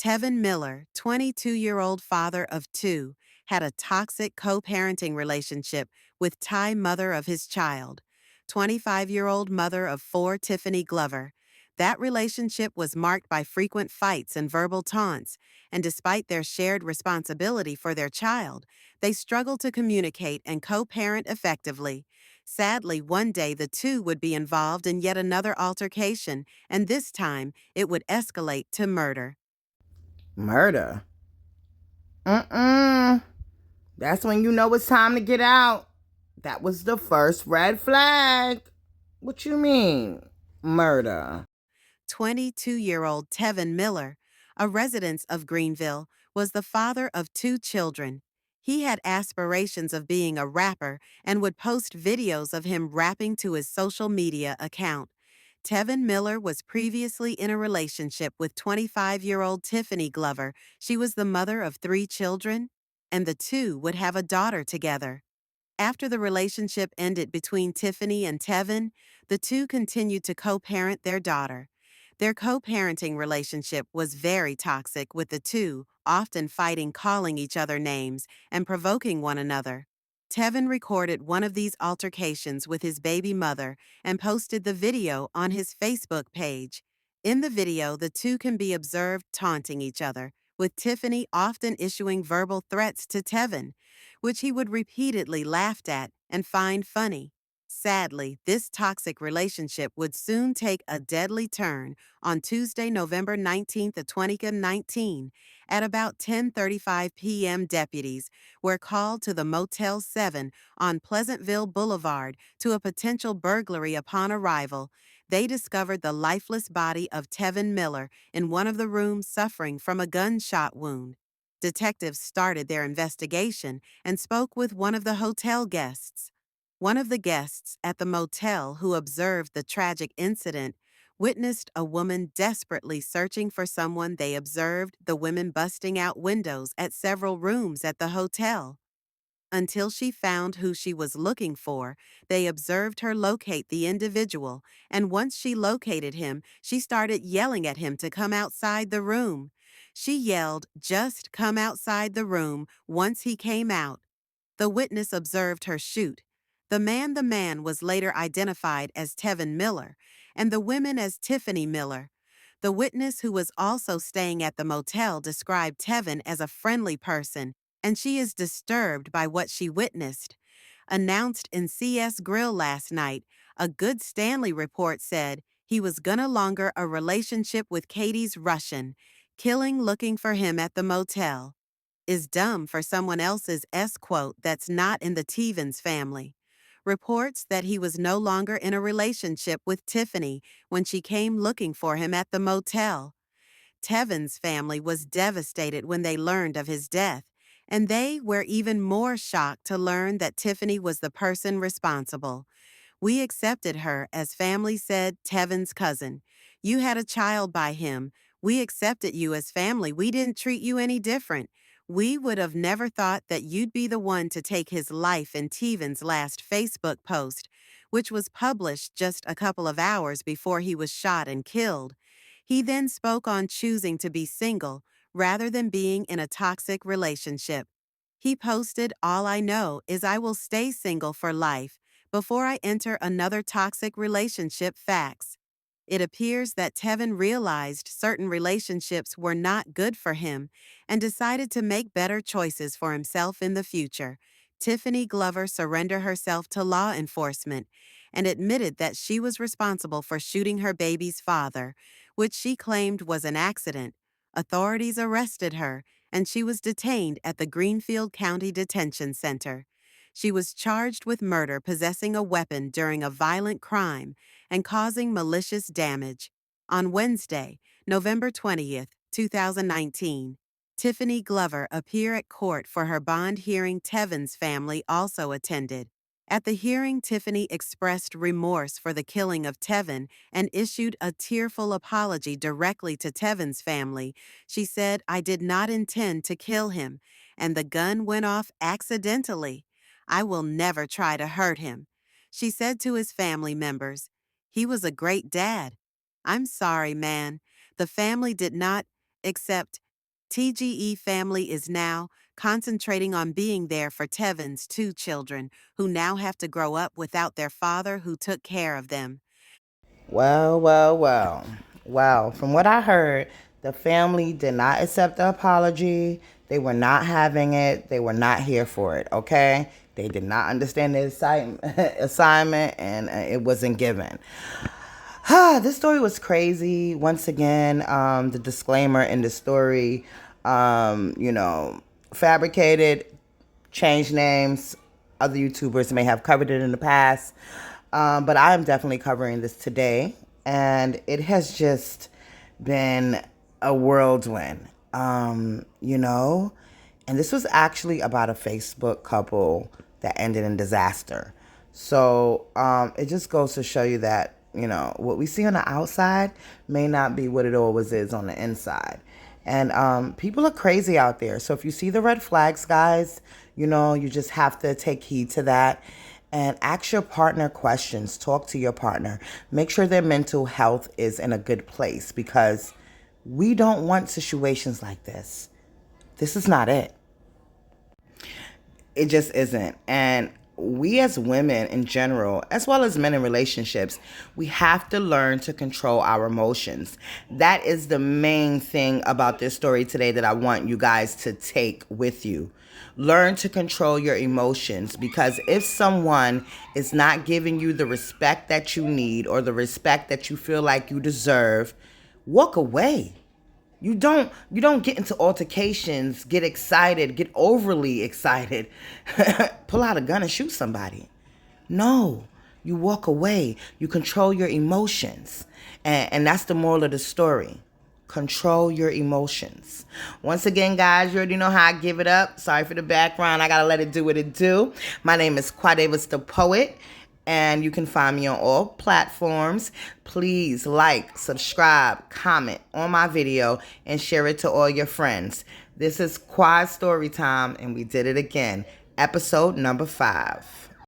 Tevin Miller, 22-year-old father of two, had a toxic co-parenting relationship with Ty, mother of his child, 25-year-old mother of four, Tiffany Glover. That relationship was marked by frequent fights and verbal taunts, and despite their shared responsibility for their child, they struggled to communicate and co-parent effectively. Sadly, one day the two would be involved in yet another altercation, and this time it would escalate to murder. Murder? Mm-mm. That's when you know it's time to get out. That was the first red flag. What you mean? Murder. 22-year-old Tevin Miller, a resident of Greenville, was the father of two children. He had aspirations of being a rapper and would post videos of him rapping to his social media account. Tevin Miller was previously in a relationship with 25-year-old Tiffany Glover. She was the mother of three children, and the two would have a daughter together. After the relationship ended between Tiffany and Tevin, the two continued to co-parent their daughter. Their co-parenting relationship was very toxic, with the two often fighting, calling each other names, and provoking one another. Tevin recorded one of these altercations with his baby mother and posted the video on his Facebook page. In the video, the two can be observed taunting each other, with Tiffany often issuing verbal threats to Tevin, which he would repeatedly laugh at and find funny. Sadly, this toxic relationship would soon take a deadly turn. On Tuesday, November 19th, 2019, at about 10:35 p.m., deputies were called to the Motel 7 on Pleasantville Boulevard to a potential burglary. Upon arrival, they discovered the lifeless body of Tevin Miller in one of the rooms, suffering from a gunshot wound. Detectives started their investigation and spoke with one of the hotel guests. One of the guests at the motel who observed the tragic incident witnessed a woman desperately searching for someone. They observed the women busting out windows at several rooms at the hotel. Until she found who she was looking for, they observed her locate the individual, and once she located him, she started yelling at him to come outside the room. She yelled, "Just come outside the room," once he came out. The witness observed her shoot. The man was later identified as Tevin Miller, and the women as Tiffany Miller. The witness, who was also staying at the motel, described Tevin as a friendly person, and she is disturbed by what she witnessed. Announced in CS Grill last night, a Good Stanley report said he was gonna longer a relationship with Katie's Russian, killing looking for him at the motel. Is dumb for someone else's S quote that's not in the Tevens family. Reports that he was no longer in a relationship with Tiffany when she came looking for him at the motel. Tevin's family was devastated when they learned of his death, and they were even more shocked to learn that Tiffany was the person responsible. "We accepted her," as family said, Tevin's cousin. "You had a child by him. We accepted you as family. We didn't treat you any different. We would have never thought that you'd be the one to take his life." In Tevin's last Facebook post, which was published just a couple of hours before he was shot and killed, he then spoke on choosing to be single rather than being in a toxic relationship. He posted, "All I know is I will stay single for life before I enter another toxic relationship." Facts. It appears that Tevin realized certain relationships were not good for him and decided to make better choices for himself in the future. Tiffany Glover surrendered herself to law enforcement and admitted that she was responsible for shooting her baby's father, which she claimed was an accident. Authorities arrested her, and she was detained at the Greenfield County Detention Center. She was charged with murder, possessing a weapon during a violent crime, and causing malicious damage. On Wednesday, November 20th, 2019, Tiffany Glover appeared at court for her bond hearing. Tevin's family also attended. At the hearing, Tiffany expressed remorse for the killing of Tevin and issued a tearful apology directly to Tevin's family. She said, "I did not intend to kill him, and the gun went off accidentally. I will never try to hurt him." She said to his family members, "He was a great dad. I'm sorry, man. The family did not accept TGE family is now concentrating on being there for Tevin's 2 children, who now have to grow up without their father who took care of them. Well, well, well. Well, from what I heard, the family did not accept the apology. They were not having it. They were not here for it, okay? They did not understand the assignment and it wasn't given. This story was crazy. Once again, the disclaimer in the story, fabricated, changed names. Other YouTubers may have covered it in the past. But I am definitely covering this today. And it has just been a whirlwind, And this was actually about a Facebook couple that ended in disaster. So it just goes to show you that, what we see on the outside may not be what it always is on the inside. And people are crazy out there. So if you see the red flags, guys, you just have to take heed to that and ask your partner questions. Talk to your partner. Make sure their mental health is in a good place because we don't want situations like this. This is not it. It just isn't. And we as women in general, as well as men in relationships, we have to learn to control our emotions. That is the main thing about this story today that I want you guys to take with you. Learn to control your emotions, because if someone is not giving you the respect that you need or the respect that you feel like you deserve, walk away. You don't get into altercations, get excited, get overly excited, pull out a gun and shoot somebody. No, you walk away. You control your emotions. And that's the moral of the story. Control your emotions. Once again, guys, you already know how I give it up. Sorry for the background. I got to let it do what it do. My name is Quadavis the Poet, and you can find me on all platforms. Please like, subscribe, comment on my video, and share it to all your friends. This is Quad Story Time, and we did it again. Episode number 5.